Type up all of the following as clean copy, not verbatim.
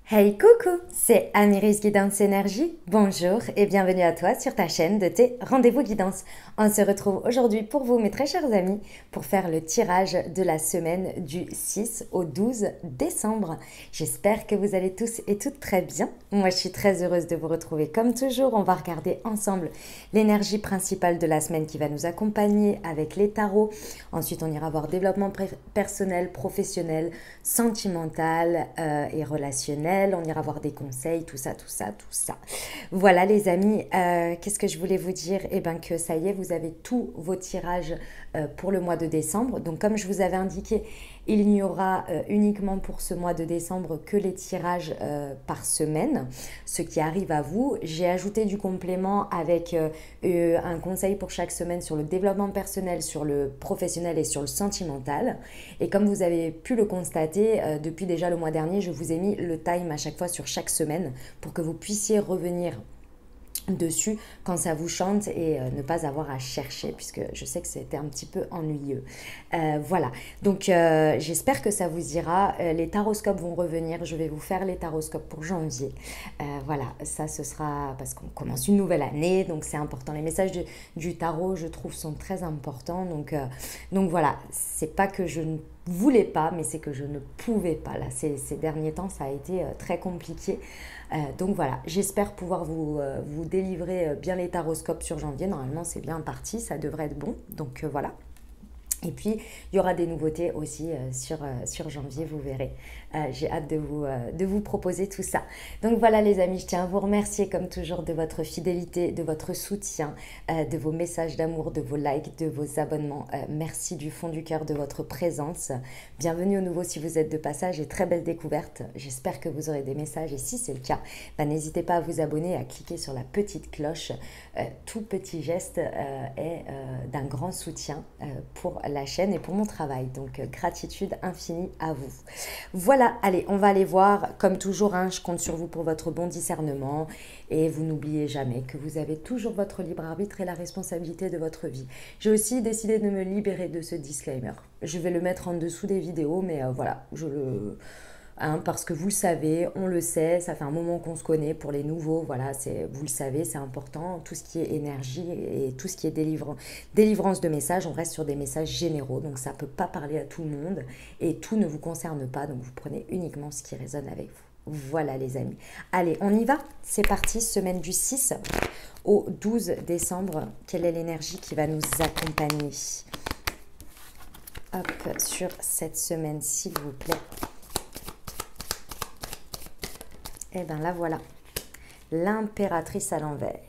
Hey coucou, c'est Amiris Guidance Énergie. Bonjour et bienvenue à toi sur ta chaîne de tes rendez-vous guidance. On se retrouve aujourd'hui pour vous, mes très chers amis, pour faire le tirage de la semaine du 6 au 12 décembre. J'espère que vous allez tous et toutes très bien. Moi, je suis très heureuse de vous retrouver comme toujours. On va regarder ensemble l'énergie principale de la semaine qui va nous accompagner avec les tarots. Ensuite, on ira voir développement personnel, professionnel, sentimental et relationnel. On ira voir des conseils, tout ça, tout ça, tout ça. Voilà les amis, qu'est-ce que je voulais vous dire? Eh bien que ça y est, vous avez tous vos tirages pour le mois de décembre. Donc comme je vous avais indiqué, il n'y aura uniquement pour ce mois de décembre que les tirages par semaine, ce qui arrive à vous. J'ai ajouté du complément avec un conseil pour chaque semaine sur le développement personnel, sur le professionnel et sur le sentimental. Et comme vous avez pu le constater, depuis déjà le mois dernier, je vous ai mis le time à chaque fois sur chaque semaine pour que vous puissiez revenir dessus quand ça vous chante et ne pas avoir à chercher puisque je sais que c'était un petit peu ennuyeux. Voilà, donc j'espère que ça vous ira. Les taroscopes vont revenir, je vais vous faire les taroscopes pour janvier. Voilà, ça ce sera parce qu'on commence une nouvelle année, donc c'est important. Les messages du tarot, je trouve, sont très importants. Donc voilà, c'est pas que je ne voulais pas, mais c'est que je ne pouvais pas. Là, ces derniers temps, ça a été très compliqué. Donc voilà, j'espère pouvoir vous délivrer bien les taroscopes sur janvier. Normalement, c'est bien parti, ça devrait être bon. Donc voilà. Et puis, il y aura des nouveautés aussi sur janvier, vous verrez. J'ai hâte de vous proposer tout ça. Donc voilà les amis, je tiens à vous remercier comme toujours de votre fidélité, de votre soutien, de vos messages d'amour, de vos likes, de vos abonnements. Merci du fond du cœur de votre présence. Bienvenue au nouveau si vous êtes de passage et très belle découverte. J'espère que vous aurez des messages et si c'est le cas, n'hésitez pas à vous abonner et à cliquer sur la petite cloche. Tout petit geste est d'un grand soutien pour la chaîne et pour mon travail. Donc gratitude infinie à vous. Voilà, allez, on va aller voir. Comme toujours, hein, je compte sur vous pour votre bon discernement. Et vous n'oubliez jamais que vous avez toujours votre libre arbitre et la responsabilité de votre vie. J'ai aussi décidé de me libérer de ce disclaimer. Je vais le mettre en dessous des vidéos, mais voilà, je le... Hein, parce que vous le savez, on le sait, ça fait un moment qu'on se connaît pour les nouveaux, voilà, vous le savez, c'est important, tout ce qui est énergie et tout ce qui est délivrance de messages, on reste sur des messages généraux, donc ça ne peut pas parler à tout le monde et tout ne vous concerne pas, donc vous prenez uniquement ce qui résonne avec vous. Voilà les amis. Allez, on y va. C'est parti, semaine du 6 au 12 décembre. Quelle est l'énergie qui va nous accompagner? Hop, sur cette semaine, s'il vous plaît. Et bien là, voilà. L'impératrice à l'envers.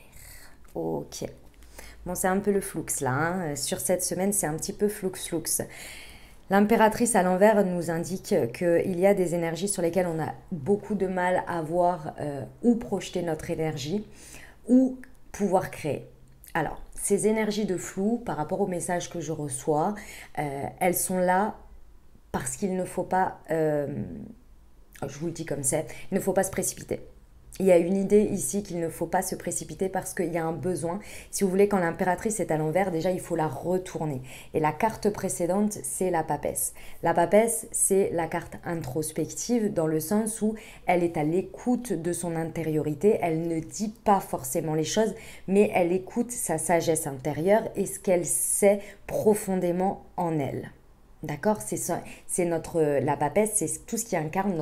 Ok. Bon, c'est un peu le flux là. Hein. Sur cette semaine, c'est un petit peu flux. L'impératrice à l'envers nous indique qu'il y a des énergies sur lesquelles on a beaucoup de mal à voir où projeter notre énergie, ou pouvoir créer. Alors, ces énergies de flou, par rapport aux messages que je reçois, elles sont là parce qu'il ne faut pas... je vous le dis comme c'est, il ne faut pas se précipiter. Il y a une idée ici qu'il ne faut pas se précipiter parce qu'il y a un besoin. Si vous voulez, quand l'impératrice est à l'envers, déjà, il faut la retourner. Et la carte précédente, c'est la papesse. La papesse, c'est la carte introspective dans le sens où elle est à l'écoute de son intériorité. Elle ne dit pas forcément les choses, mais elle écoute sa sagesse intérieure et ce qu'elle sait profondément en elle. D'accord, c'est ça, c'est la papesse, c'est tout ce qui incarne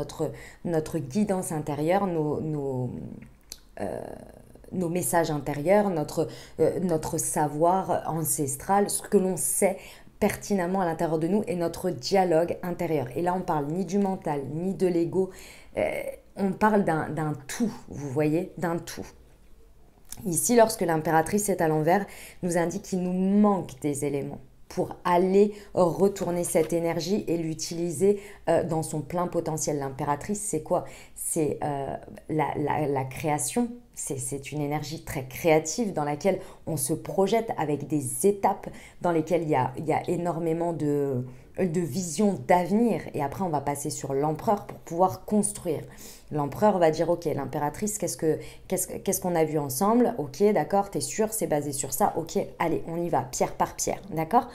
notre guidance intérieure, nos messages intérieurs, notre savoir ancestral, ce que l'on sait pertinemment à l'intérieur de nous et notre dialogue intérieur. Et là, on parle ni du mental, ni de l'ego, on parle d'un tout, vous voyez, d'un tout. Ici, lorsque l'impératrice est à l'envers, nous indique qu'il nous manque des éléments pour aller retourner cette énergie et l'utiliser dans son plein potentiel. L'impératrice, c'est quoi? C'est la création. C'est une énergie très créative dans laquelle on se projette avec des étapes dans lesquelles il y a énormément de vision d'avenir. Et après, on va passer sur l'empereur pour pouvoir construire. L'empereur va dire, ok, l'impératrice, qu'est-ce qu'on a vu ensemble? Ok, d'accord, t'es sûr, c'est basé sur ça? Ok, allez, on y va, pierre par pierre, d'accord?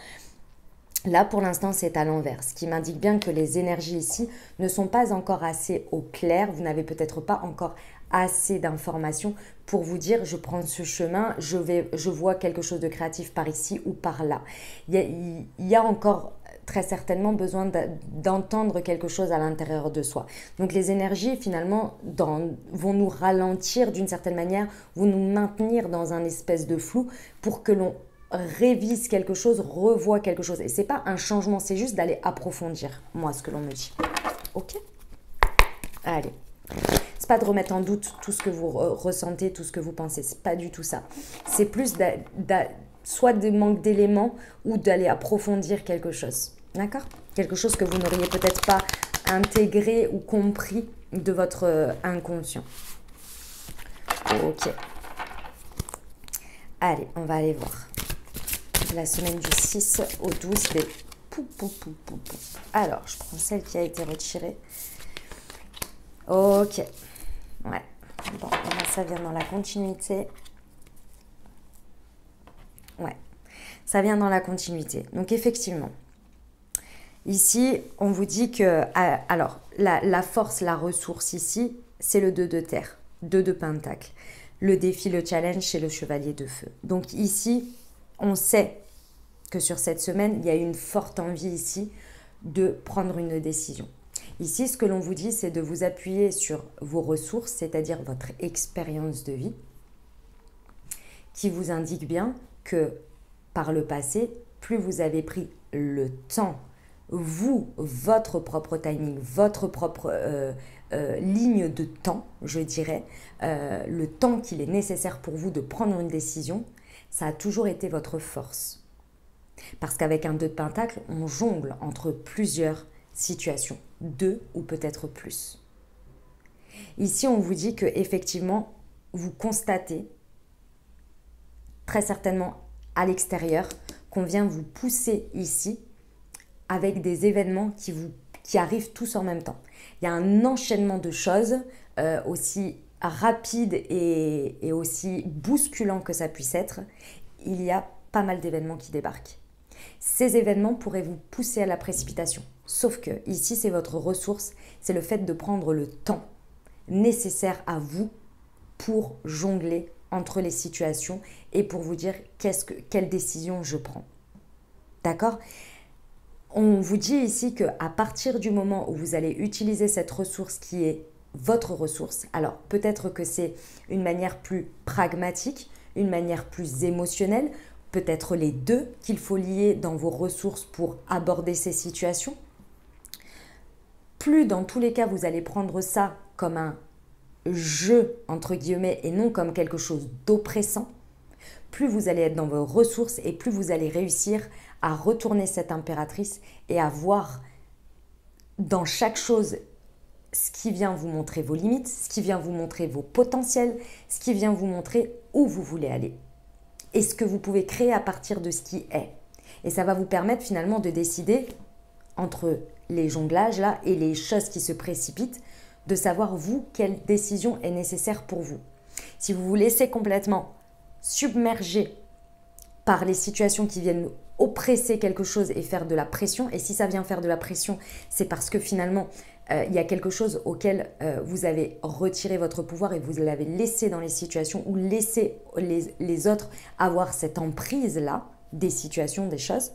Là, pour l'instant, c'est à l'envers, ce qui m'indique bien que les énergies ici ne sont pas encore assez au clair. Vous n'avez peut-être pas encore assez d'informations pour vous dire je prends ce chemin, je vois quelque chose de créatif par ici ou par là. Il y a encore très certainement besoin d'entendre quelque chose à l'intérieur de soi. Donc les énergies finalement vont nous ralentir d'une certaine manière, vont nous maintenir dans un espèce de flou pour que l'on révise quelque chose, revoit quelque chose. Et c'est pas un changement, c'est juste d'aller approfondir, moi, ce que l'on me dit. Ok? Allez. C'est pas de remettre en doute tout ce que vous ressentez, tout ce que vous pensez. C'est pas du tout ça. C'est plus soit de manque d'éléments ou d'aller approfondir quelque chose. D'accord? Quelque chose que vous n'auriez peut-être pas intégré ou compris de votre inconscient. Ok. Allez, on va aller voir. La semaine du 6 au 12 des Alors, je prends celle qui a été retirée. Ok. Ouais. Bon, là, ça vient dans la continuité. Ouais. Ça vient dans la continuité. Donc, effectivement, ici, on vous dit que... Alors, la force, la ressource ici, c'est le 2 de terre. 2 de pentacle. Le défi, le challenge, c'est le chevalier de feu. Donc, ici, on sait que sur cette semaine, il y a une forte envie ici de prendre une décision. Ici, ce que l'on vous dit, c'est de vous appuyer sur vos ressources, c'est-à-dire votre expérience de vie, qui vous indique bien que par le passé, plus vous avez pris le temps, vous, votre propre timing, votre propre ligne de temps, je dirais, le temps qu'il est nécessaire pour vous de prendre une décision, ça a toujours été votre force. Parce qu'avec un 2 de pentacle, on jongle entre plusieurs situations, 2 ou peut-être plus. Ici, on vous dit que effectivement, vous constatez très certainement à l'extérieur qu'on vient vous pousser ici avec des événements qui arrivent tous en même temps. Il y a un enchaînement de choses aussi rapide et aussi bousculant que ça puisse être. Il y a pas mal d'événements qui débarquent. Ces événements pourraient vous pousser à la précipitation. Sauf que ici, c'est votre ressource, c'est le fait de prendre le temps nécessaire à vous pour jongler entre les situations et pour vous dire quelle décision je prends. D'accord ? On vous dit ici qu'à partir du moment où vous allez utiliser cette ressource qui est votre ressource, alors peut-être que c'est une manière plus pragmatique, une manière plus émotionnelle, peut-être les deux qu'il faut lier dans vos ressources pour aborder ces situations. Plus dans tous les cas, vous allez prendre ça comme un jeu, entre guillemets, et non comme quelque chose d'oppressant, plus vous allez être dans vos ressources et plus vous allez réussir à retourner cette impératrice et à voir dans chaque chose ce qui vient vous montrer vos limites, ce qui vient vous montrer vos potentiels, ce qui vient vous montrer où vous voulez aller et ce que vous pouvez créer à partir de ce qui est. Et ça va vous permettre finalement de décider entre les jonglages là et les choses qui se précipitent, de savoir vous quelle décision est nécessaire pour vous. Si vous vous laissez complètement submerger par les situations qui viennent oppresser quelque chose et faire de la pression, et si ça vient faire de la pression, c'est parce que finalement il y a quelque chose auquel vous avez retiré votre pouvoir et vous l'avez laissé dans les situations ou laissé les autres avoir cette emprise-là des situations, des choses.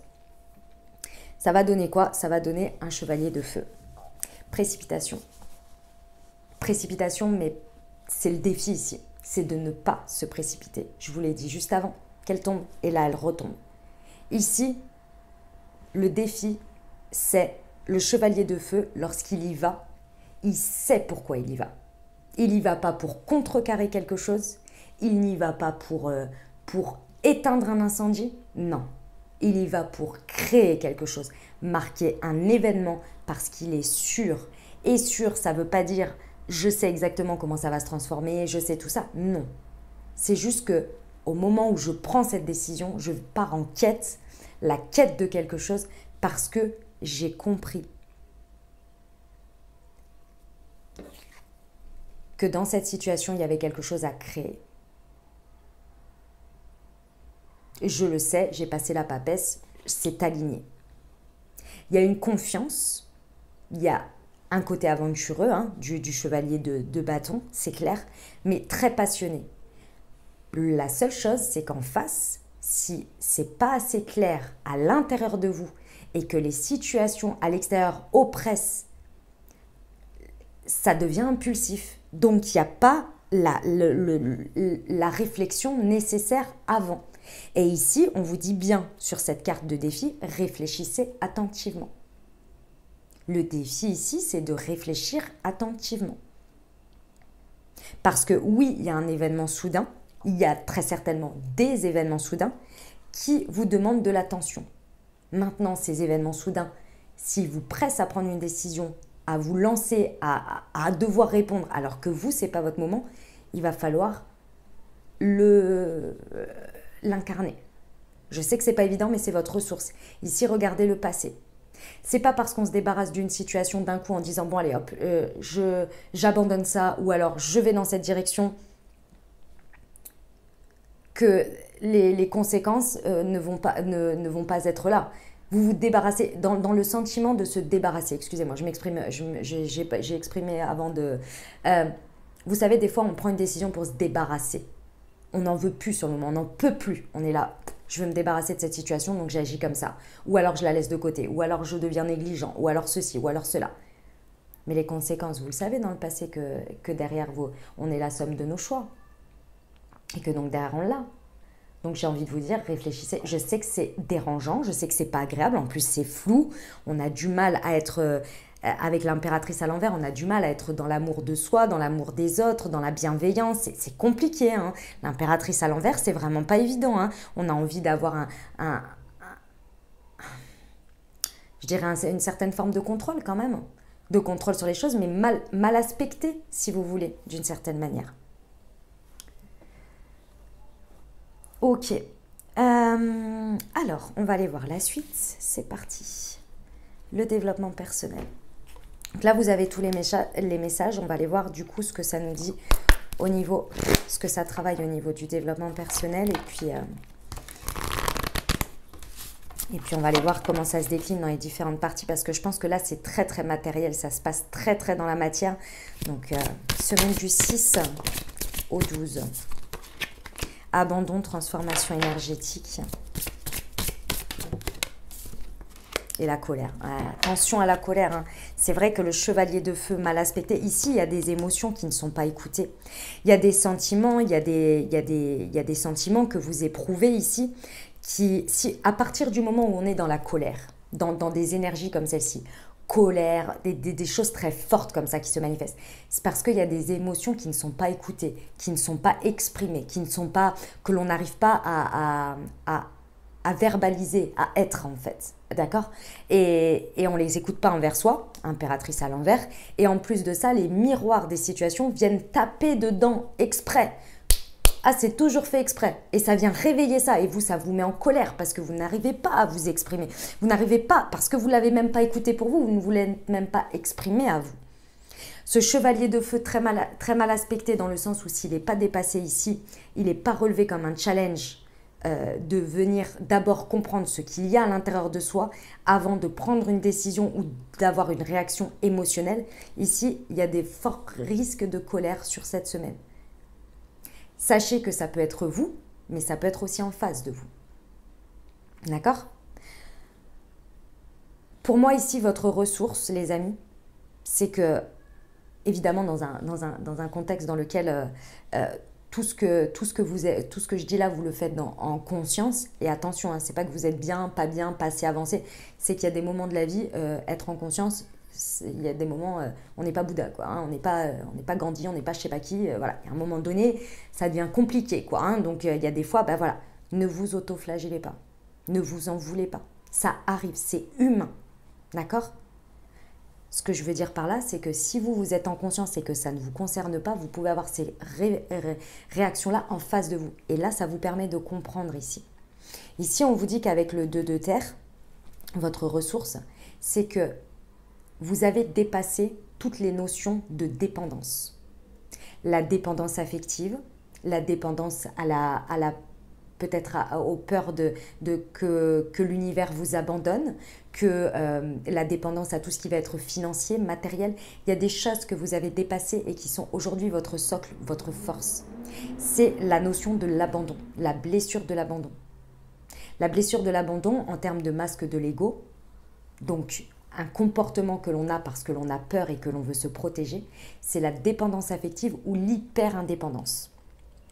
Ça va donner quoi? Ça va donner un chevalier de feu. Précipitation. Précipitation, mais c'est le défi ici. C'est de ne pas se précipiter. Je vous l'ai dit juste avant qu'elle tombe et là, elle retombe. Ici, le défi, c'est le chevalier de feu. Lorsqu'il y va, il sait pourquoi il y va. Il n'y va pas pour contrecarrer quelque chose. Il n'y va pas pour éteindre un incendie. Non. Il y va pour créer quelque chose, marquer un événement parce qu'il est sûr. Et sûr, ça ne veut pas dire je sais exactement comment ça va se transformer, je sais tout ça. Non. C'est juste que au moment où je prends cette décision, je pars en quête, la quête de quelque chose parce que j'ai compris que dans cette situation, il y avait quelque chose à créer. Je le sais, j'ai passé la papesse, c'est aligné. Il y a une confiance, il y a un côté aventureux hein, du chevalier de bâton, c'est clair, mais très passionné. La seule chose, c'est qu'en face, si c'est pas assez clair à l'intérieur de vous et que les situations à l'extérieur oppressent, ça devient impulsif. Donc, il n'y a pas la réflexion nécessaire avant. Et ici, on vous dit bien sur cette carte de défi, réfléchissez attentivement. Le défi ici, c'est de réfléchir attentivement. Parce que oui, il y a un événement soudain, il y a très certainement des événements soudains qui vous demandent de l'attention. Maintenant, ces événements soudains, s'ils vous pressent à prendre une décision, à vous lancer, à devoir répondre, alors que vous, ce n'est pas votre moment, il va falloir l'incarner. Je sais que ce n'est pas évident, mais c'est votre ressource. Ici, regardez le passé. C'est pas parce qu'on se débarrasse d'une situation d'un coup en disant bon allez hop, j'abandonne ça ou alors je vais dans cette direction que les conséquences ne vont pas être là. Vous vous débarrassez, dans le sentiment de se débarrasser, excusez-moi, j'ai exprimé avant de... vous savez, des fois on prend une décision pour se débarrasser. On n'en veut plus sur le moment, on n'en peut plus. On est là, je veux me débarrasser de cette situation, donc j'agis comme ça. Ou alors je la laisse de côté, ou alors je deviens négligent, ou alors ceci, ou alors cela. Mais les conséquences, vous le savez dans le passé que derrière vous, on est la somme de nos choix. Et que donc derrière on l'a. Donc j'ai envie de vous dire, réfléchissez. Je sais que c'est dérangeant, je sais que c'est pas agréable, en plus c'est flou. On a du mal à être... avec l'impératrice à l'envers, on a du mal à être dans l'amour de soi, dans l'amour des autres, dans la bienveillance. C'est compliqué. Hein. L'impératrice à l'envers, c'est vraiment pas évident. Hein. On a envie d'avoir je dirais une certaine forme de contrôle quand même. De contrôle sur les choses, mais mal aspecté, si vous voulez, d'une certaine manière. Ok. Alors, on va aller voir la suite. C'est parti. Le développement personnel. Donc là, vous avez tous les messages. On va aller voir du coup ce que ça nous dit au niveau, ce que ça travaille au niveau du développement personnel. Et puis on va aller voir comment ça se décline dans les différentes parties. Parce que je pense que là, c'est très très matériel. Ça se passe très très dans la matière. Donc, semaine du 6 au 12. Abandon, transformation énergétique. Et la colère. Attention à la colère. Hein. C'est vrai que le chevalier de feu mal aspecté, ici, il y a des émotions qui ne sont pas écoutées. Il y a des sentiments, il y a des sentiments que vous éprouvez ici, à partir du moment où on est dans la colère, dans des énergies comme celle-ci, colère, des choses très fortes comme ça qui se manifestent. C'est parce qu'il y a des émotions qui ne sont pas écoutées, qui ne sont pas exprimées, que l'on n'arrive pas à verbaliser, à être en fait. D'accord ? Et on ne les écoute pas envers soi, impératrice à l'envers. Et en plus de ça, les miroirs des situations viennent taper dedans exprès. Ah, c'est toujours fait exprès. Et ça vient réveiller ça. Et vous, ça vous met en colère parce que vous n'arrivez pas à vous exprimer. Vous n'arrivez pas, parce que vous ne l'avez même pas écouté pour vous, vous ne voulez même pas exprimer à vous. Ce chevalier de feu très mal aspecté dans le sens où s'il n'est pas dépassé ici, il n'est pas relevé comme un challenge de venir d'abord comprendre ce qu'il y a à l'intérieur de soi avant de prendre une décision ou d'avoir une réaction émotionnelle. Ici, il y a des forts risques de colère sur cette semaine. Sachez que ça peut être vous, mais ça peut être aussi en face de vous. D'accord ? Pour moi, ici, votre ressource, les amis, c'est que, évidemment, dans un contexte dans lequel tout ce que je dis là, vous le faites en conscience. Et attention, hein, c'est pas que vous êtes bien, pas assez avancé. C'est qu'il y a des moments de la vie, être en conscience, il y a des moments, on n'est pas Bouddha, quoi. Hein, on n'est pas Gandhi, on n'est pas je sais pas qui. Voilà. Et à un moment donné, ça devient compliqué, quoi. Hein, donc, il y a des fois, voilà, ne vous auto-flagellez pas. Ne vous en voulez pas. Ça arrive, c'est humain. D'accord ? Ce que je veux dire par là, c'est que si vous êtes en conscience et que ça ne vous concerne pas, vous pouvez avoir ces réactions-là en face de vous. Et là, ça vous permet de comprendre ici. Ici, on vous dit qu'avec le 2 de terre, votre ressource, c'est que vous avez dépassé toutes les notions de dépendance. La dépendance affective, la dépendance à la peut-être aux peurs que l'univers vous abandonne, que la dépendance à tout ce qui va être financier, matériel. Il y a des choses que vous avez dépassées et qui sont aujourd'hui votre socle, votre force. C'est la notion de l'abandon, la blessure de l'abandon. La blessure de l'abandon en termes de masque de l'ego, donc un comportement que l'on a parce que l'on a peur et que l'on veut se protéger, c'est la dépendance affective ou l'hyper-indépendance.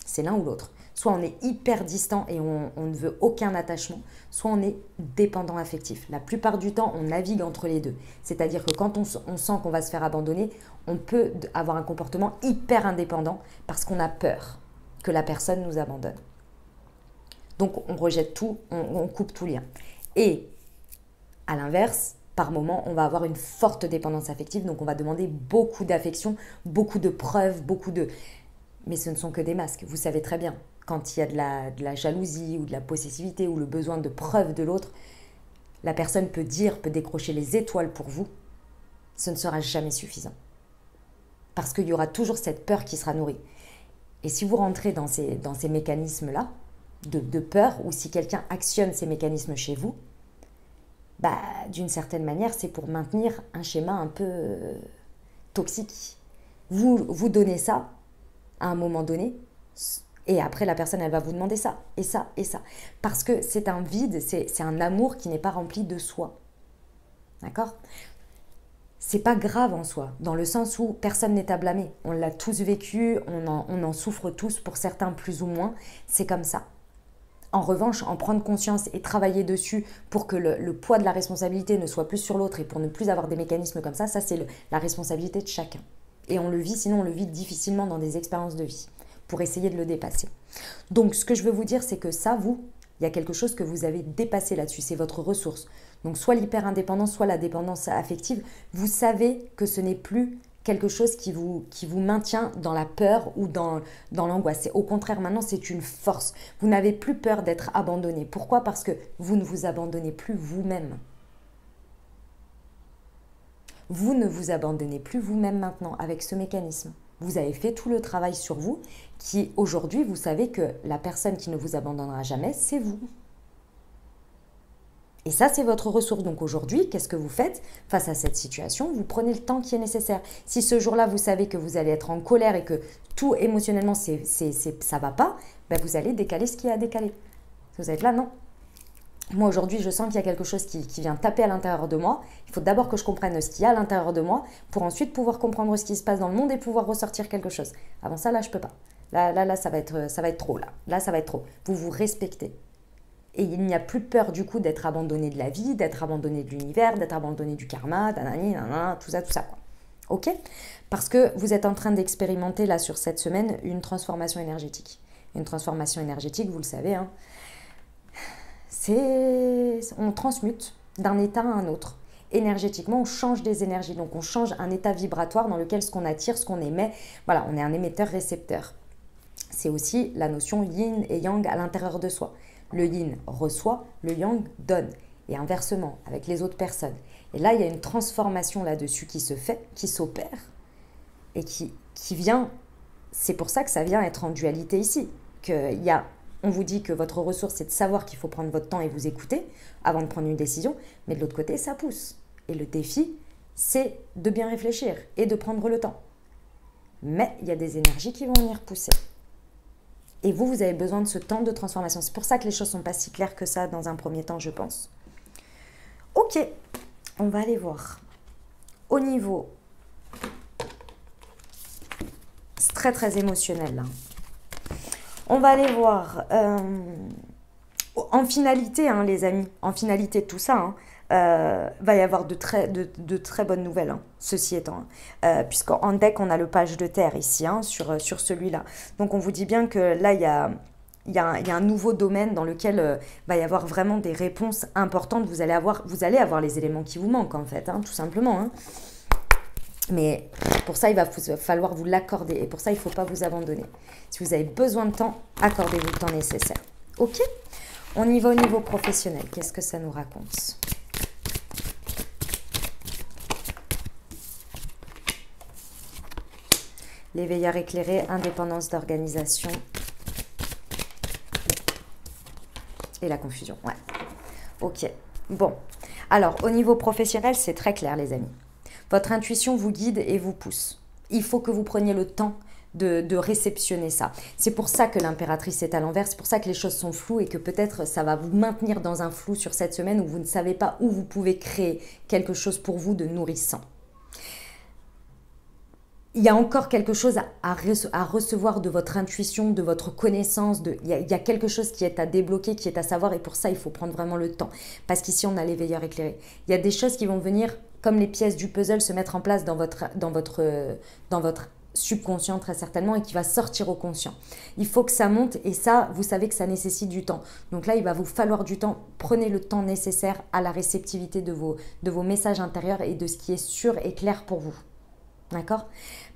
C'est l'un ou l'autre. Soit on est hyper distant et on ne veut aucun attachement, soit on est dépendant affectif. La plupart du temps, on navigue entre les deux. C'est-à-dire que quand on sent qu'on va se faire abandonner, on peut avoir un comportement hyper indépendant parce qu'on a peur que la personne nous abandonne. Donc on rejette tout, on coupe tout lien. Et à l'inverse, par moment, on va avoir une forte dépendance affective, donc on va demander beaucoup d'affection, beaucoup de preuves, Mais ce ne sont que des masques, vous savez très bien. Quand il y a de la jalousie ou de la possessivité ou le besoin de preuves de l'autre, la personne peut décrocher les étoiles pour vous, ce ne sera jamais suffisant. Parce qu'il y aura toujours cette peur qui sera nourrie. Et si vous rentrez dans ces mécanismes-là, de peur, ou si quelqu'un actionne ces mécanismes chez vous, d'une certaine manière, c'est pour maintenir un schéma un peu toxique. Vous donnez ça à un moment donné, et après la personne, elle va vous demander ça, et ça, et ça. Parce que c'est un vide, c'est un amour qui n'est pas rempli de soi. D'accord ? C'est pas grave en soi, dans le sens où personne n'est à blâmer. On l'a tous vécu, on en souffre tous, pour certains plus ou moins, c'est comme ça. En revanche, en prendre conscience et travailler dessus pour que le poids de la responsabilité ne soit plus sur l'autre et pour ne plus avoir des mécanismes comme ça c'est la responsabilité de chacun. Et on le vit, sinon on le vit difficilement dans des expériences de vie, pour essayer de le dépasser. Donc ce que je veux vous dire, c'est que ça, il y a quelque chose que vous avez dépassé là-dessus, c'est votre ressource. Donc soit l'hyper-indépendance, soit la dépendance affective, vous savez que ce n'est plus quelque chose qui vous maintient dans la peur ou dans l'angoisse. Au contraire, maintenant, c'est une force. Vous n'avez plus peur d'être abandonné. Pourquoi ? Parce que vous ne vous abandonnez plus vous-même. Vous ne vous abandonnez plus vous-même maintenant avec ce mécanisme. Vous avez fait tout le travail sur vous qui, aujourd'hui, vous savez que la personne qui ne vous abandonnera jamais, c'est vous. Et ça, c'est votre ressource. Donc aujourd'hui, qu'est-ce que vous faites face à cette situation? Vous prenez le temps qui est nécessaire. Si ce jour-là, vous savez que vous allez être en colère et que tout émotionnellement, ça ne va pas, vous allez décaler ce qui a à décaler. Vous êtes là, non? Moi, aujourd'hui, je sens qu'il y a quelque chose qui vient taper à l'intérieur de moi. Il faut d'abord que je comprenne ce qu'il y a à l'intérieur de moi pour ensuite pouvoir comprendre ce qui se passe dans le monde et pouvoir ressortir quelque chose. Avant ça, là, je ne peux pas. Là, ça va être trop. Là, ça va être trop. Vous vous respectez. Et il n'y a plus peur du coup d'être abandonné de la vie, d'être abandonné de l'univers, d'être abandonné du karma, tout ça, quoi. Ok? Parce que vous êtes en train d'expérimenter là sur cette semaine une transformation énergétique. Une transformation énergétique, vous le savez, hein, on transmute d'un état à un autre. Énergétiquement, on change des énergies. Donc on change un état vibratoire dans lequel ce qu'on attire, ce qu'on émet, voilà, on est un émetteur-récepteur. C'est aussi la notion yin et yang à l'intérieur de soi. Le yin reçoit, le yang donne. Et inversement, avec les autres personnes. Et là, il y a une transformation là-dessus qui se fait, qui s'opère. Et qui vient, c'est pour ça que ça vient être en dualité ici. On vous dit que votre ressource, c'est de savoir qu'il faut prendre votre temps et vous écouter avant de prendre une décision. Mais de l'autre côté, ça pousse. Et le défi, c'est de bien réfléchir et de prendre le temps. Mais il y a des énergies qui vont venir pousser. Et vous avez besoin de ce temps de transformation. C'est pour ça que les choses ne sont pas si claires que ça dans un premier temps, je pense. Ok, on va aller voir. Au niveau, c'est très très émotionnel là. On va aller voir en finalité, hein, les amis, en finalité de tout ça, va y avoir de très bonnes nouvelles, hein, ceci étant. Puisqu'en deck, on a le page de terre ici, hein, sur celui-là. Donc, on vous dit bien que là, il y a un nouveau domaine dans lequel va y avoir vraiment des réponses importantes. Vous allez avoir les éléments qui vous manquent, en fait, hein, tout simplement. Hein. Mais pour ça, il va falloir vous l'accorder. Et pour ça, il ne faut pas vous abandonner. Si vous avez besoin de temps, accordez-vous le temps nécessaire. Ok ? On y va au niveau professionnel. Qu'est-ce que ça nous raconte ? L'éveilleur éclairé, indépendance d'organisation. Et la confusion, ouais. Ok, bon. Alors, au niveau professionnel, c'est très clair, les amis. Votre intuition vous guide et vous pousse. Il faut que vous preniez le temps de réceptionner ça. C'est pour ça que l'impératrice est à l'envers, c'est pour ça que les choses sont floues et que peut-être ça va vous maintenir dans un flou sur cette semaine où vous ne savez pas où vous pouvez créer quelque chose pour vous de nourrissant. Il y a encore quelque chose à recevoir de votre intuition, de votre connaissance. Il y a quelque chose qui est à débloquer, qui est à savoir. Et pour ça, il faut prendre vraiment le temps. Parce qu'ici, on a l'éveilleur éclairé. Il y a des choses qui vont venir, comme les pièces du puzzle, se mettre en place dans votre subconscient très certainement et qui va sortir au conscient. Il faut que ça monte et ça, vous savez que ça nécessite du temps. Donc là, il va vous falloir du temps. Prenez le temps nécessaire à la réceptivité de vos messages intérieurs et de ce qui est sûr et clair pour vous. D'accord?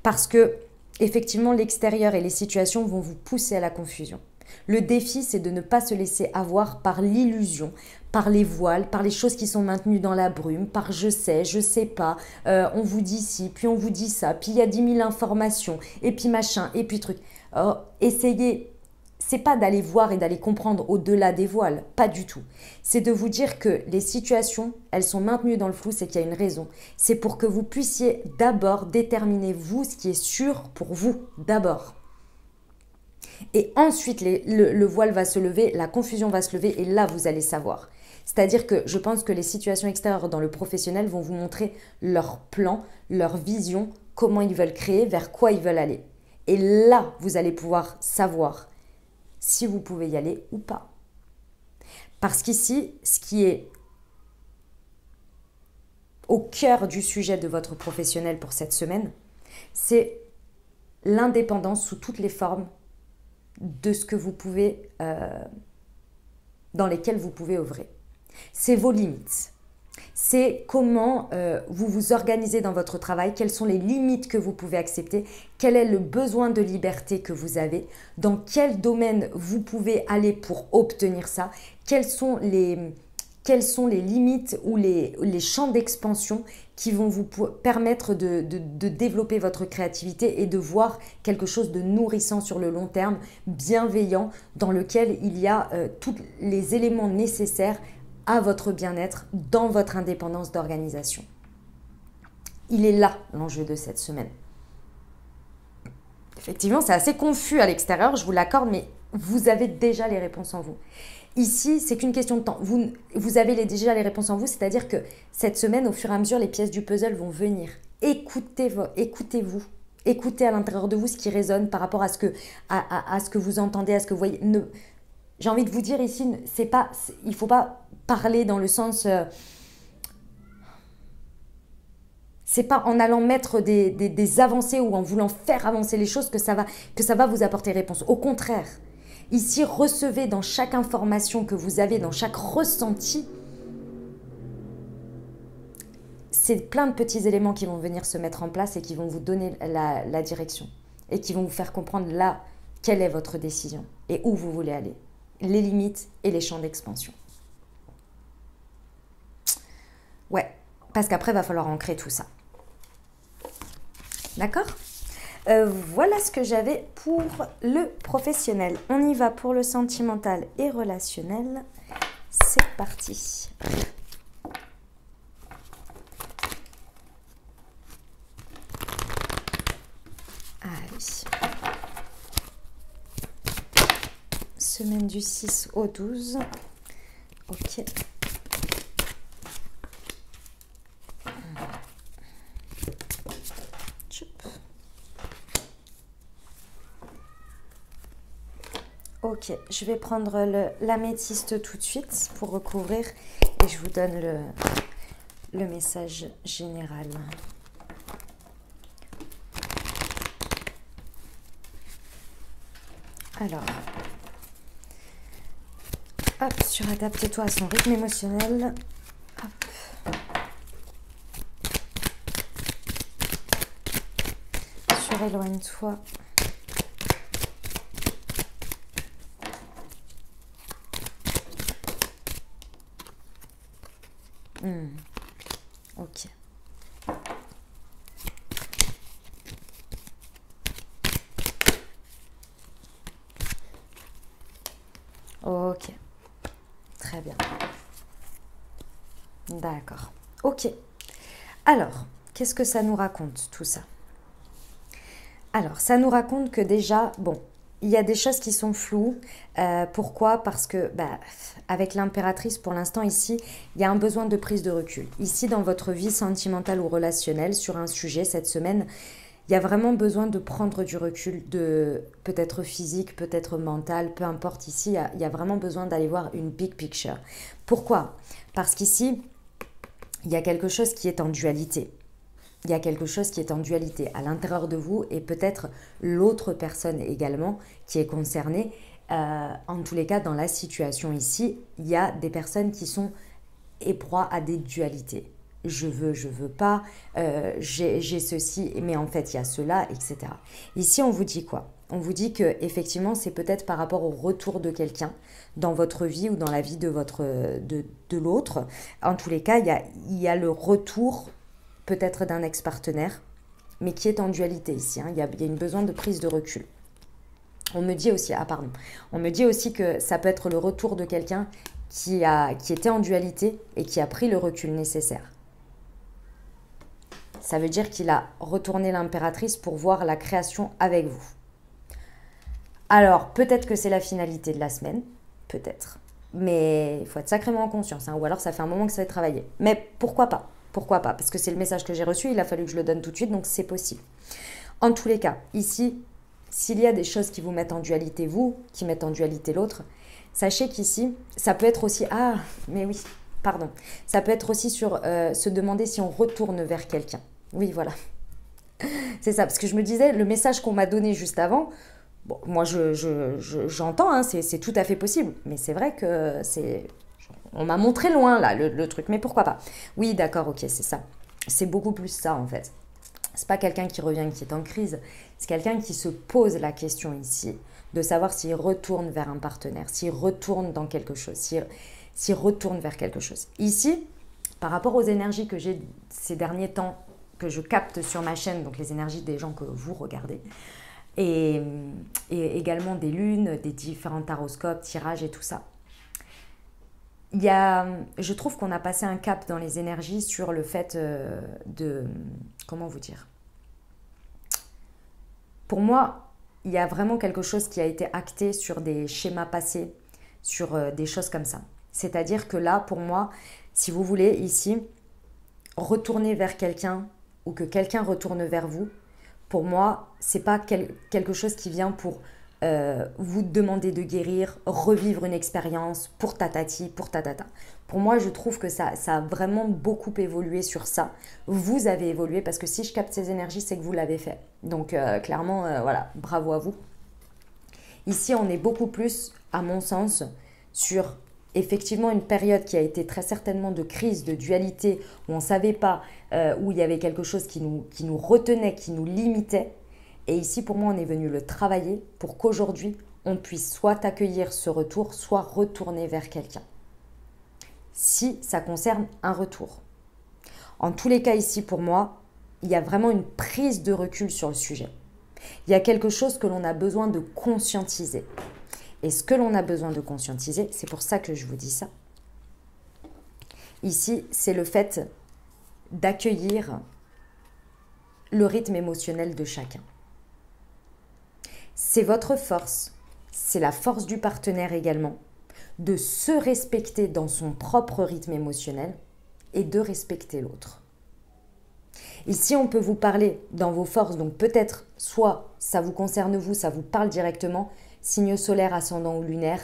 Parce que, effectivement, l'extérieur et les situations vont vous pousser à la confusion. Le défi, c'est de ne pas se laisser avoir par l'illusion, par les voiles, par les choses qui sont maintenues dans la brume, par je sais pas, on vous dit ci, puis on vous dit ça, puis il y a 10 000 informations, et puis machin, et puis truc. Essayez, c'est pas d'aller voir et d'aller comprendre au-delà des voiles, pas du tout. C'est de vous dire que les situations, elles sont maintenues dans le flou, c'est qu'il y a une raison. C'est pour que vous puissiez d'abord déterminer vous ce qui est sûr pour vous, d'abord. Et ensuite, le voile va se lever, la confusion va se lever et là, vous allez savoir. C'est-à-dire que je pense que les situations extérieures dans le professionnel vont vous montrer leur plan, leur vision, comment ils veulent créer, vers quoi ils veulent aller. Et là, vous allez pouvoir savoir si vous pouvez y aller ou pas. Parce qu'ici, ce qui est au cœur du sujet de votre professionnel pour cette semaine, c'est l'indépendance sous toutes les formes de ce que vous pouvez, dans lesquelles vous pouvez œuvrer. C'est vos limites. C'est comment vous vous organisez dans votre travail, quelles sont les limites que vous pouvez accepter, quel est le besoin de liberté que vous avez, dans quel domaine vous pouvez aller pour obtenir ça, quelles sont les limites ou les champs d'expansion qui vont vous permettre de développer votre créativité et de voir quelque chose de nourrissant sur le long terme, bienveillant, dans lequel il y a tous les éléments nécessaires à votre bien-être dans votre indépendance d'organisation. Il est là l'enjeu de cette semaine. Effectivement, c'est assez confus à l'extérieur, je vous l'accorde, mais vous avez déjà les réponses en vous. Ici, c'est qu'une question de temps. Vous avez déjà les réponses en vous, c'est-à-dire que cette semaine, au fur et à mesure, les pièces du puzzle vont venir. Écoutez-vous. Écoutez à l'intérieur de vous ce qui résonne par rapport à ce que vous entendez, à ce que vous voyez. J'ai envie de vous dire ici, il ne faut pas parler dans le sens... c'est pas en allant mettre des avancées ou en voulant faire avancer les choses que ça va vous apporter réponse. Au contraire, ici, recevez dans chaque information que vous avez, dans chaque ressenti, c'est plein de petits éléments qui vont venir se mettre en place et qui vont vous donner la direction et qui vont vous faire comprendre là quelle est votre décision et où vous voulez aller, les limites et les champs d'expansion. Ouais, parce qu'après, il va falloir ancrer tout ça. D'accord ? Voilà ce que j'avais pour le professionnel. On y va pour le sentimental et relationnel. C'est parti. Allez. Semaine du 6 au 12. Ok. Ok, je vais prendre l'améthyste tout de suite pour recouvrir et je vous donne le message général. Alors, hop, sur adapte-toi à son rythme émotionnel. Hop. Sur éloigne-toi. Ok. Ok. Très bien. D'accord. Ok. Alors, qu'est-ce que ça nous raconte tout ça? Alors, ça nous raconte que déjà, bon, il y a des choses qui sont floues. Pourquoi? Parce que, avec l'impératrice, pour l'instant, ici, il y a un besoin de prise de recul. Ici, dans votre vie sentimentale ou relationnelle, sur un sujet, cette semaine, il y a vraiment besoin de prendre du recul, de peut-être physique, peut-être mental, peu importe. Ici, il y a vraiment besoin d'aller voir une big picture. Pourquoi? Parce qu'ici, il y a quelque chose qui est en dualité. Il y a quelque chose qui est en dualité à l'intérieur de vous et peut-être l'autre personne également qui est concernée. En tous les cas, dans la situation ici, il y a des personnes qui sont éproies à des dualités. Je veux pas, j'ai ceci, mais en fait il y a cela, etc. Ici, on vous dit quoi? On vous dit que effectivement, c'est peut-être par rapport au retour de quelqu'un dans votre vie ou dans la vie de l'autre. En tous les cas, il y a le retour peut-être d'un ex-partenaire, mais qui est en dualité ici. Il y a une besoin de prise de recul. On me dit aussi, on me dit aussi que ça peut être le retour de quelqu'un qui était en dualité et qui a pris le recul nécessaire. Ça veut dire qu'il a retourné l'impératrice pour voir la création avec vous. Alors, peut-être que c'est la finalité de la semaine, peut-être. Mais il faut être sacrément en conscience, ou alors ça fait un moment que ça va travailler. Mais pourquoi pas? Pourquoi pas? Parce que c'est le message que j'ai reçu, il a fallu que je le donne tout de suite, donc c'est possible. En tous les cas, ici, s'il y a des choses qui vous mettent en dualité vous, qui mettent en dualité l'autre, sachez qu'ici, ça peut être aussi... Ah, mais oui, pardon. Ça peut être aussi sur se demander si on retourne vers quelqu'un. Oui, voilà. C'est ça, parce que je me disais, le message qu'on m'a donné juste avant, bon, moi j'entends, c'est tout à fait possible, mais c'est vrai que c'est... On m'a montré loin, là, le truc. Mais pourquoi pas? Oui, d'accord, ok, c'est ça. C'est beaucoup plus ça, en fait. C'est pas quelqu'un qui revient, qui est en crise. C'est quelqu'un qui se pose la question ici de savoir s'il retourne vers un partenaire, s'il retourne dans quelque chose, s'il retourne vers quelque chose. Ici, par rapport aux énergies que j'ai ces derniers temps, que je capte sur ma chaîne, donc les énergies des gens que vous regardez, et également des lunes, des différents taroscopes, tirages et tout ça, je trouve qu'on a passé un cap dans les énergies sur le fait comment vous dire? Pour moi, il y a vraiment quelque chose qui a été acté sur des schémas passés, sur des choses comme ça. C'est-à-dire que là, pour moi, si vous voulez, ici, retourner vers quelqu'un ou que quelqu'un retourne vers vous, pour moi, c'est pas quelque chose qui vient pour vous demander de guérir, revivre une expérience pour tatati, pour tatata. Pour moi, je trouve que ça a vraiment beaucoup évolué sur ça. Vous avez évolué parce que si je capte ces énergies, c'est que vous l'avez fait. Donc clairement, voilà, bravo à vous. Ici, on est beaucoup plus, à mon sens, sur effectivement une période qui a été très certainement de crise, de dualité, où on ne savait pas, où il y avait quelque chose qui nous retenait, qui nous limitait. Et ici, pour moi, on est venu le travailler pour qu'aujourd'hui, on puisse soit accueillir ce retour, soit retourner vers quelqu'un. Si ça concerne un retour. En tous les cas, ici, pour moi, il y a vraiment une prise de recul sur le sujet. Il y a quelque chose que l'on a besoin de conscientiser. Et ce que l'on a besoin de conscientiser, c'est pour ça que je vous dis ça. Ici, c'est le fait d'accueillir le rythme émotionnel de chacun. C'est votre force, c'est la force du partenaire également, de se respecter dans son propre rythme émotionnel et de respecter l'autre. Ici, on peut vous parler dans vos forces, donc peut-être soit ça vous concerne vous, ça vous parle directement, signe solaire, ascendant ou lunaire,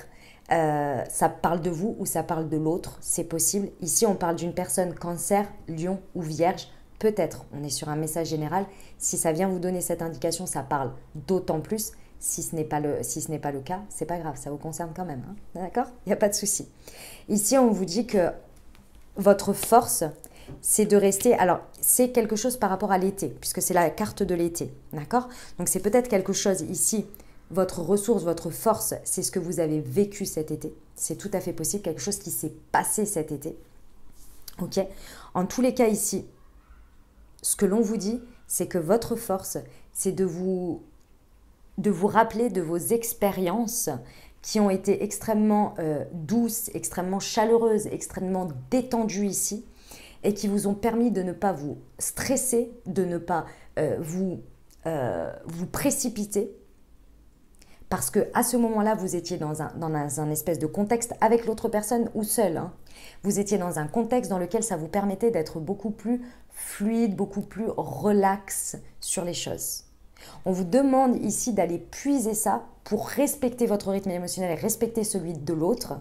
ça parle de vous ou ça parle de l'autre, c'est possible. Ici, on parle d'une personne cancer, lion ou vierge. Peut-être, on est sur un message général. Si ça vient vous donner cette indication, ça parle d'autant plus. Si ce n'est pas le cas, c'est pas grave, ça vous concerne quand même. Hein, d'accord? Il n'y a pas de souci. Ici, on vous dit que votre force, c'est de rester... Alors, c'est quelque chose par rapport à l'été, puisque c'est la carte de l'été. D'accord? Donc, c'est peut-être quelque chose ici, votre ressource, votre force, c'est ce que vous avez vécu cet été. C'est tout à fait possible, quelque chose qui s'est passé cet été. Ok? En tous les cas, ici, ce que l'on vous dit, c'est que votre force, c'est de vous rappeler de vos expériences qui ont été extrêmement douces, extrêmement chaleureuses, extrêmement détendues ici, et qui vous ont permis de ne pas vous stresser, de ne pas vous précipiter, parce qu'à ce moment-là, vous étiez dans un espèce de contexte avec l'autre personne ou seul. Hein. Vous étiez dans un contexte dans lequel ça vous permettait d'être beaucoup plus fluide, beaucoup plus relax sur les choses. On vous demande ici d'aller puiser ça pour respecter votre rythme émotionnel et respecter celui de l'autre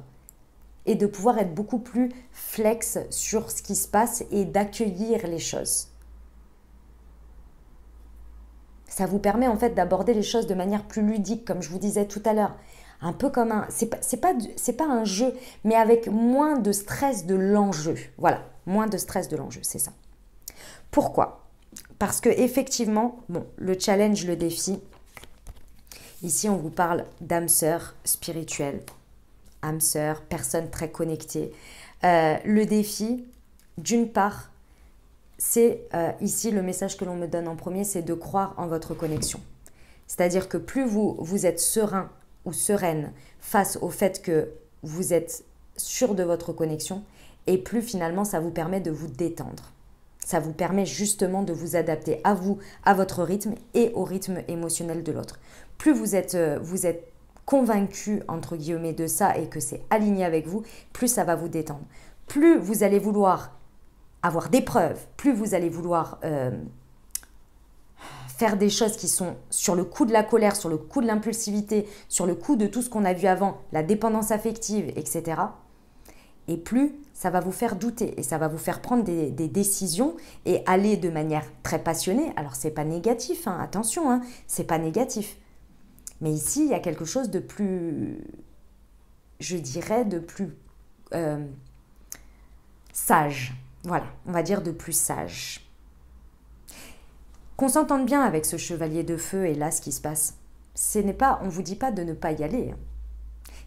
et de pouvoir être beaucoup plus flex sur ce qui se passe et d'accueillir les choses. Ça vous permet en fait d'aborder les choses de manière plus ludique, comme je vous disais tout à l'heure. Un peu comme un... C'est pas un jeu, mais avec moins de stress de l'enjeu. Voilà, moins de stress de l'enjeu, c'est ça. Pourquoi ? Parce que effectivement, bon, le challenge, le défi, ici on vous parle d'âme sœur spirituelle, âme sœur, personne très connectée. Le défi, d'une part, c'est ici le message que l'on me donne en premier, c'est de croire en votre connexion. C'est-à-dire que plus vous êtes serein ou sereine face au fait que vous êtes sûr de votre connexion, et plus finalement ça vous permet de vous détendre. Ça vous permet justement de vous adapter à vous, à votre rythme et au rythme émotionnel de l'autre. Plus vous êtes convaincu, entre guillemets, de ça et que c'est aligné avec vous, plus ça va vous détendre. Plus vous allez vouloir avoir des preuves, plus vous allez vouloir faire des choses qui sont sur le coup de la colère, sur le coup de l'impulsivité, sur le coup de tout ce qu'on a vu avant, la dépendance affective, etc. Et plus ça va vous faire douter et ça va vous faire prendre des décisions et aller de manière très passionnée. Alors, c'est pas négatif, hein, attention, hein, c'est pas négatif. Mais ici, il y a quelque chose de plus, je dirais, de plus sage. Voilà, on va dire de plus sage. Qu'on s'entende bien avec ce chevalier de feu et là, ce qui se passe. On ne vous dit pas de ne pas y aller.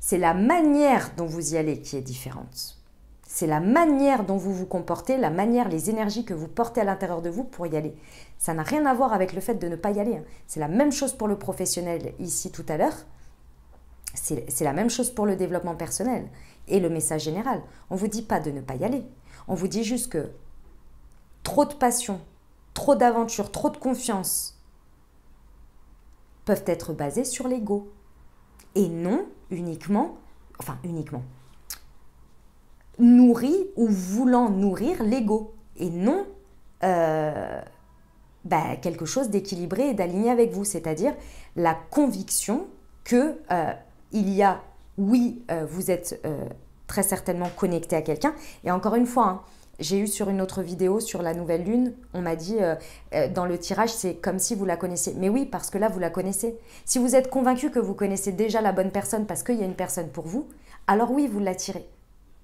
C'est la manière dont vous y allez qui est différente. C'est la manière dont vous vous comportez, la manière, les énergies que vous portez à l'intérieur de vous pour y aller. Ça n'a rien à voir avec le fait de ne pas y aller. C'est la même chose pour le professionnel ici tout à l'heure. C'est la même chose pour le développement personnel et le message général. On ne vous dit pas de ne pas y aller. On vous dit juste que trop de passion, trop d'aventure, trop de confiance peuvent être basés sur l'ego. Et non uniquement, nourri ou voulant nourrir l'ego. Et non quelque chose d'équilibré et d'aligné avec vous. C'est-à-dire la conviction que il y a, vous êtes très certainement connecté à quelqu'un. Et encore une fois, hein, j'ai eu sur une autre vidéo sur la nouvelle lune, on m'a dit dans le tirage, c'est comme si vous la connaissiez. Mais oui, parce que là, vous la connaissez. Si vous êtes convaincu que vous connaissez déjà la bonne personne parce qu'il y a une personne pour vous, alors oui, vous l'attirez.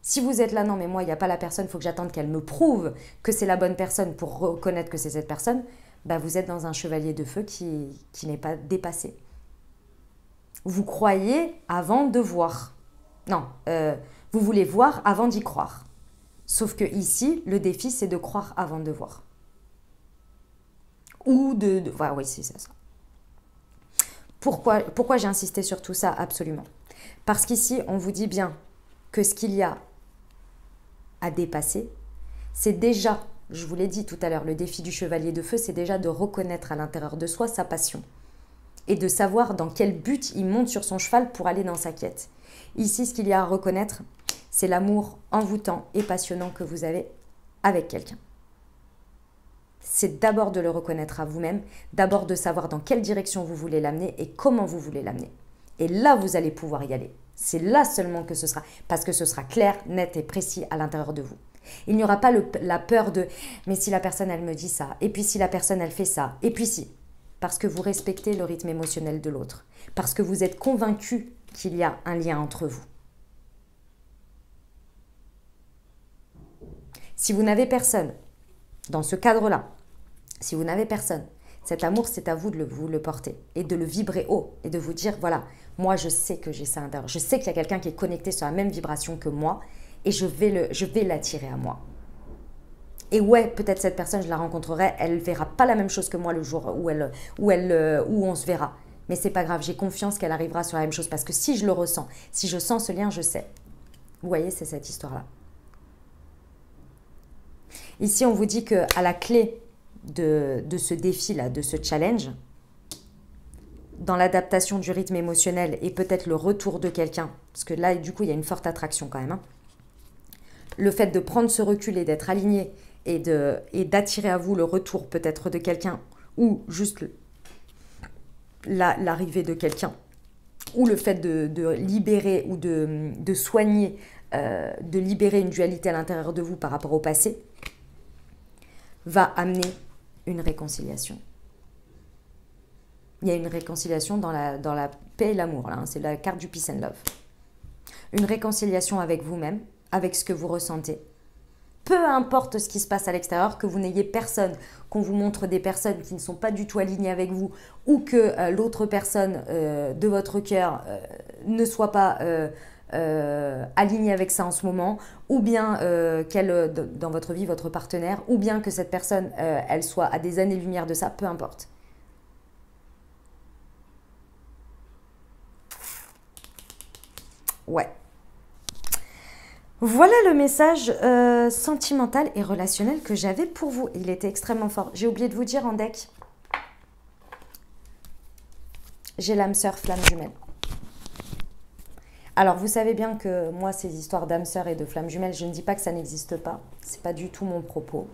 Si vous êtes là, non mais moi, il n'y a pas la personne, il faut que j'attende qu'elle me prouve que c'est la bonne personne pour reconnaître que c'est cette personne, vous êtes dans un chevalier de feu qui n'est pas dépassé. Vous croyez avant de voir. Non, vous voulez voir avant d'y croire. Sauf que ici, le défi, c'est de croire avant de voir. Ou oui, c'est ça. Pourquoi j'ai insisté sur tout ça? Absolument. Parce qu'ici, on vous dit bien que ce qu'il y a à dépasser, c'est déjà, je vous l'ai dit tout à l'heure, le défi du chevalier de feu, c'est déjà de reconnaître à l'intérieur de soi sa passion et de savoir dans quel but il monte sur son cheval pour aller dans sa quête. Ici, ce qu'il y a à reconnaître, c'est l'amour envoûtant et passionnant que vous avez avec quelqu'un. C'est d'abord de le reconnaître à vous-même, d'abord de savoir dans quelle direction vous voulez l'amener et comment vous voulez l'amener. Et là, vous allez pouvoir y aller. C'est là seulement que ce sera, parce que ce sera clair, net et précis à l'intérieur de vous. Il n'y aura pas la peur de « mais si la personne, elle me dit ça, et puis si la personne, elle fait ça, et puis si ». Parce que vous respectez le rythme émotionnel de l'autre, parce que vous êtes convaincu qu'il y a un lien entre vous. Si vous n'avez personne, dans ce cadre-là, si vous n'avez personne, cet amour, c'est à vous de vous le porter et de le vibrer haut et de vous dire, voilà, moi, je sais que j'ai ça à l'intérieur. Je sais qu'il y a quelqu'un qui est connecté sur la même vibration que moi et je vais l'attirer à moi. Et ouais, peut-être cette personne, je la rencontrerai, elle ne verra pas la même chose que moi le jour où on se verra. Mais c'est pas grave, j'ai confiance qu'elle arrivera sur la même chose. Parce que si je le ressens, si je sens ce lien, je sais. Vous voyez, c'est cette histoire-là. Ici, on vous dit qu'à la clé de ce défi-là, de ce challenge, dans l'adaptation du rythme émotionnel et peut-être le retour de quelqu'un, parce que là, du coup, il y a une forte attraction quand même, hein. Le fait de prendre ce recul et d'être aligné et d'attirer à vous le retour peut-être de quelqu'un ou juste l'arrivée de quelqu'un, ou le fait de libérer ou de soigner, de libérer une dualité à l'intérieur de vous par rapport au passé, va amener une réconciliation. Il y a une réconciliation dans la paix et l'amour, là, hein. C'est la carte du peace and love. Une réconciliation avec vous-même, avec ce que vous ressentez. Peu importe ce qui se passe à l'extérieur, que vous n'ayez personne, qu'on vous montre des personnes qui ne sont pas du tout alignées avec vous, ou que l'autre personne de votre cœur ne soit pas alignée avec ça en ce moment, ou bien qu'elle, dans votre vie, votre partenaire, ou bien que cette personne, elle soit à des années-lumière de ça, peu importe. Ouais. Voilà le message sentimental et relationnel que j'avais pour vous. Il était extrêmement fort. J'ai oublié de vous dire en deck, j'ai l'âme sœur flamme jumelle. Alors, vous savez bien que moi, ces histoires d'âme sœur et de flamme jumelle, je ne dis pas que ça n'existe pas. Ce n'est pas du tout mon propos.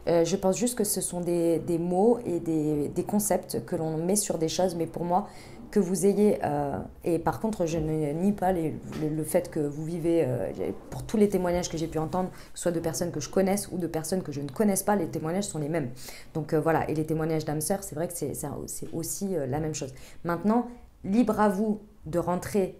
Je pense juste que ce sont des mots et des concepts que l'on met sur des choses. Mais pour moi, que vous ayez... et par contre, je ne nie pas le fait que vous vivez... pour tous les témoignages que j'ai pu entendre, que ce soit de personnes que je connaisse ou de personnes que je ne connaisse pas, les témoignages sont les mêmes. Donc voilà, et les témoignages d'âme sœur, c'est vrai que c'est aussi la même chose. Maintenant, libre à vous de rentrer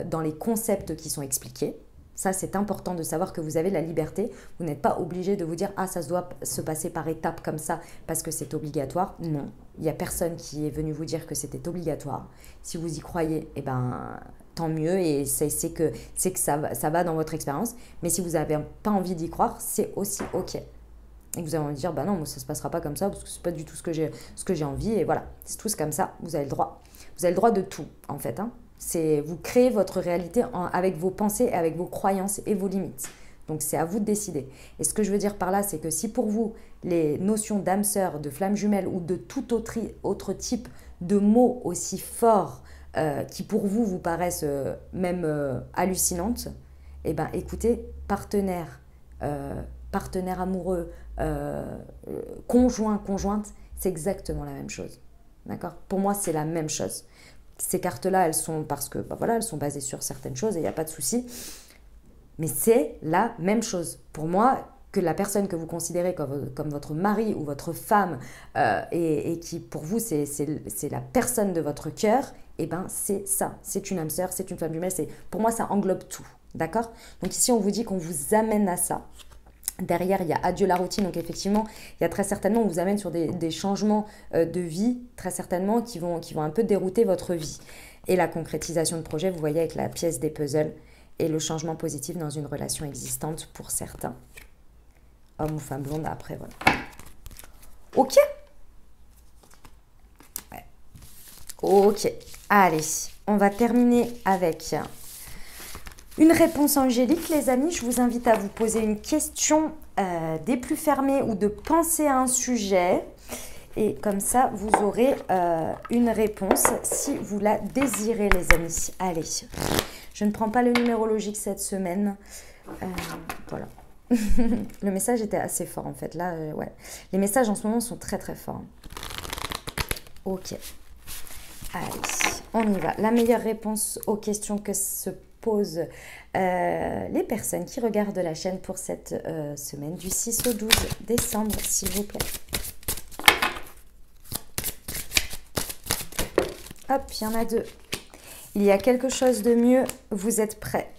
dans les concepts qui sont expliqués. Ça, c'est important de savoir que vous avez la liberté. Vous n'êtes pas obligé de vous dire « Ah, ça doit se passer par étapes comme ça parce que c'est obligatoire. » Non, il n'y a personne qui est venu vous dire que c'était obligatoire. Si vous y croyez, eh ben, tant mieux et c'est que ça va dans votre expérience. Mais si vous n'avez pas envie d'y croire, c'est aussi OK. Et que vous allez me dire « Bah non, moi, ça ne se passera pas comme ça parce que ce n'est pas du tout ce que j'ai envie. » Et voilà, c'est tous comme ça. Vous avez le droit. Vous avez le droit de tout, en fait, hein. Vous créez votre réalité avec vos pensées, avec vos croyances et vos limites. Donc, c'est à vous de décider. Et ce que je veux dire par là, c'est que si pour vous, les notions d'âme sœur, de flamme jumelle ou de tout autre type de mots aussi forts qui pour vous paraissent même hallucinantes, eh bien, écoutez, partenaire amoureux, conjointe, c'est exactement la même chose. D'accord ? Pour moi, c'est la même chose. Ces cartes-là, elles sont parce que, voilà, elles sont basées sur certaines choses et il n'y a pas de souci. Mais c'est la même chose. Pour moi, que la personne que vous considérez comme votre mari ou votre femme et qui, pour vous, c'est la personne de votre cœur, eh ben, c'est ça. C'est une âme sœur, c'est une flamme jumelle. Pour moi, ça englobe tout. D'accord ? Donc ici, on vous dit qu'on vous amène à ça. Derrière, il y a adieu la routine. Donc effectivement, il y a très certainement, on vous amène sur des changements de vie, très certainement, qui vont un peu dérouter votre vie. Et la concrétisation de projet, vous voyez avec la pièce des puzzles et le changement positif dans une relation existante pour certains. Homme ou femme blonde, après, voilà. Ok ? Ouais. Ok. Allez, on va terminer avec... une réponse angélique, les amis. Je vous invite à vous poser une question des plus fermées ou de penser à un sujet. Et comme ça, vous aurez une réponse si vous la désirez, les amis. Allez, je ne prends pas le numérologique cette semaine. Voilà. Le message était assez fort, en fait. Là, ouais. Les messages, en ce moment, sont très, très forts. Ok. Allez, on y va. La meilleure réponse aux questions que se posent les personnes qui regardent la chaîne pour cette semaine du 6 au 12 décembre, s'il vous plaît. Hop, il y en a deux. Il y a quelque chose de mieux, vous êtes prêts.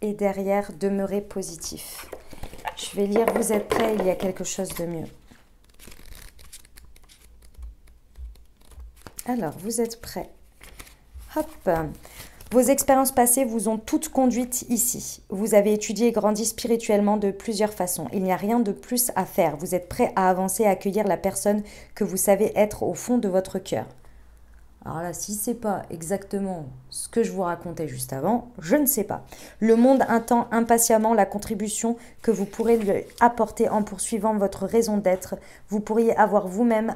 Et derrière, demeurez positif. Je vais lire, vous êtes prêts, il y a quelque chose de mieux. Alors, vous êtes prêts. Hop. Vos expériences passées vous ont toutes conduites ici. Vous avez étudié et grandi spirituellement de plusieurs façons. Il n'y a rien de plus à faire. Vous êtes prêt à avancer, à accueillir la personne que vous savez être au fond de votre cœur. Alors là, si c'est pas exactement ce que je vous racontais juste avant, je ne sais pas. Le monde attend impatiemment la contribution que vous pourrez lui apporter en poursuivant votre raison d'être. Vous pourriez avoir vous-même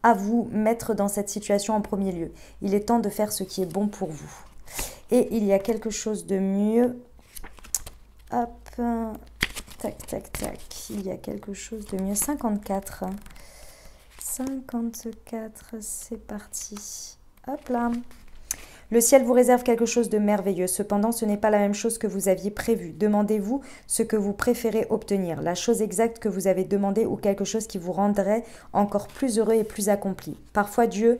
à vous mettre dans cette situation en premier lieu. Il est temps de faire ce qui est bon pour vous. Et il y a quelque chose de mieux. Hop. Tac, tac, tac. Il y a quelque chose de mieux. 54. 54, c'est parti. Hop là. Le ciel vous réserve quelque chose de merveilleux. Cependant, ce n'est pas la même chose que vous aviez prévu. Demandez-vous ce que vous préférez obtenir, la chose exacte que vous avez demandé ou quelque chose qui vous rendrait encore plus heureux et plus accompli. Parfois, Dieu,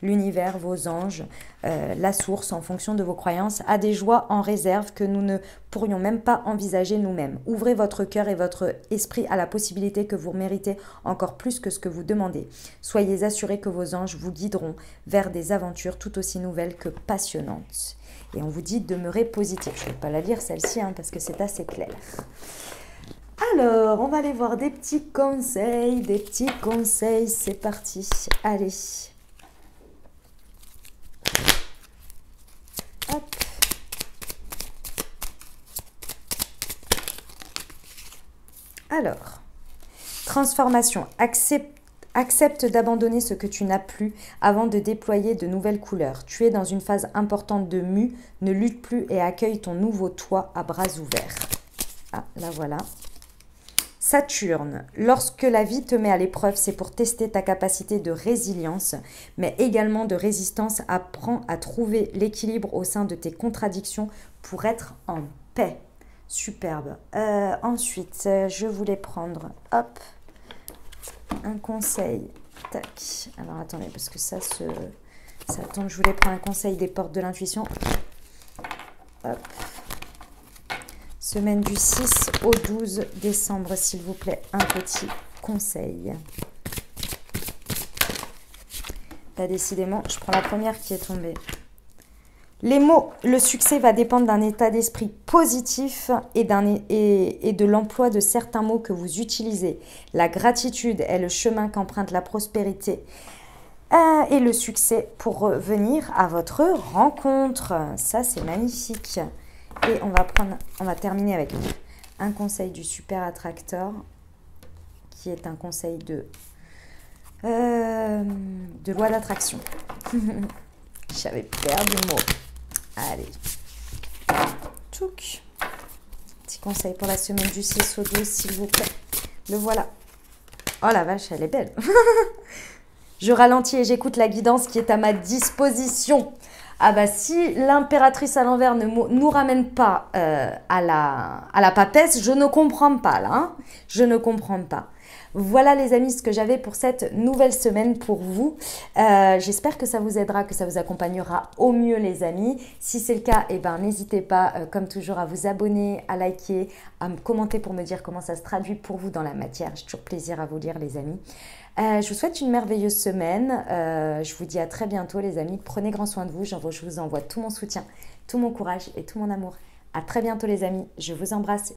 l'univers, vos anges, la source, en fonction de vos croyances, a des joies en réserve que nous ne pourrions même pas envisager nous-mêmes. Ouvrez votre cœur et votre esprit à la possibilité que vous méritez encore plus que ce que vous demandez. Soyez assurés que vos anges vous guideront vers des aventures tout aussi nouvelles que passionnantes. Et on vous dit de demeurer positif. Je ne vais pas la lire celle-ci parce que c'est assez clair. Alors, on va aller voir des petits conseils, c'est parti. Allez. Hop. Alors, transformation. Accepte d'abandonner ce que tu n'as plus avant de déployer de nouvelles couleurs. Tu es dans une phase importante de mue. Ne lutte plus et accueille ton nouveau toi à bras ouverts. Ah, là voilà. Saturne, lorsque la vie te met à l'épreuve, c'est pour tester ta capacité de résilience, mais également de résistance. Apprends à trouver l'équilibre au sein de tes contradictions pour être en paix. Superbe. Ensuite, je voulais prendre, hop, un conseil. Tac. Alors, attendez, parce que ça tombe. Je voulais prendre un conseil des portes de l'intuition. Hop. Semaine du 6 au 12 décembre, s'il vous plaît, un petit conseil. Là, décidément, je prends la première qui est tombée. Les mots, le succès va dépendre d'un état d'esprit positif et de l'emploi de certains mots que vous utilisez. La gratitude est le chemin qu'emprunte la prospérité et le succès pour venir à votre rencontre. Ça, c'est magnifique. Et on va terminer avec un conseil du super attracteur, qui est un conseil de loi d'attraction. J'avais perdu le mot. Allez. Tchouk. Petit conseil pour la semaine du 6 au 12, s'il vous plaît. Le voilà. Oh la vache, elle est belle. Je ralentis et j'écoute la guidance qui est à ma disposition. Ah bah si l'impératrice à l'envers ne nous ramène pas à la papesse, je ne comprends pas là. Hein, je ne comprends pas. Voilà les amis ce que j'avais pour cette nouvelle semaine pour vous. J'espère que ça vous aidera, que ça vous accompagnera au mieux les amis. Si c'est le cas, eh ben, n'hésitez pas comme toujours à vous abonner, à liker, à me commenter pour me dire comment ça se traduit pour vous dans la matière. J'ai toujours plaisir à vous lire les amis. Je vous souhaite une merveilleuse semaine. Je vous dis à très bientôt les amis. Prenez grand soin de vous. Je vous envoie tout mon soutien, tout mon courage et tout mon amour. À très bientôt les amis. Je vous embrasse.